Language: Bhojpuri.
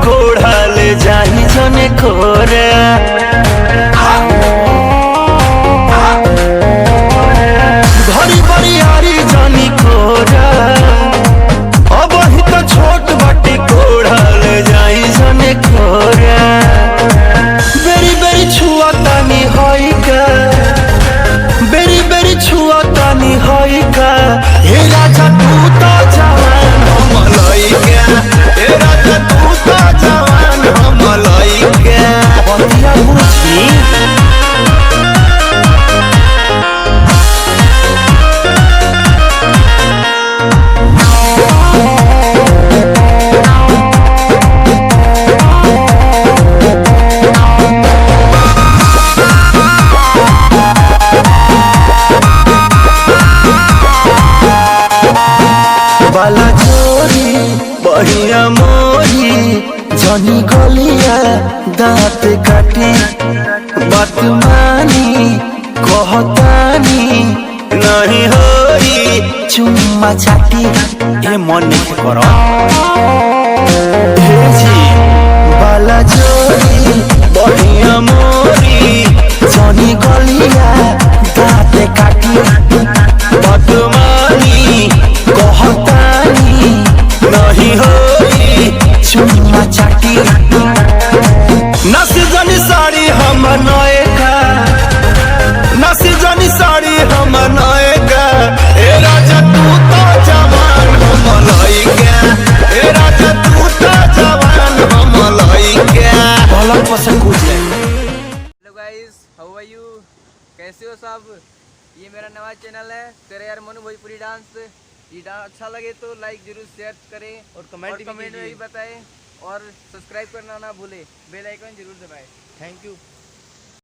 कोढ़ा ले जाही जने खोरा घरी बरियारी जानी खोरा अब ही तो छोट बाटी कोढ़ा ले जाही जने खोरा बेरी बेरी छुआ तानी होई का बेरी बेरी छुआ तानी होई का हे राजा तू तो जवान हम लइका हे राजा तू तो जवान हम लइका बतिया बुझी बाला चोरी बढ़िया मोरी जनी गलिया दांत काटी बात मानी कहतानी नहीं होई चुम्मा चाटी ये मन नहीं करो हे जी बाला चोरी बढ़िया मोरी जनी गलिया दांत काटी बात मानी कहतानी नहीं होई चुम्मा चाटी नसी जनी साड़ी हम नएका नसी जनी साड़ी हम नएका ए राजा तू तो जवान हम लइका ए राजा तू तो जवान हम लइका भला पसंद कुछ है। Hello guys, how are you? कैसे हो सब? ये मेरा नया चैनल है तेरे यार मनु भोजपुरी डांस। ये डांस अच्छा लगे तो लाइक जरूर शेयर करें और कमेंट में भी बताएं और सब्सक्राइब करना ना भूले, बेल आइकन जरूर दबाएं। Thank you.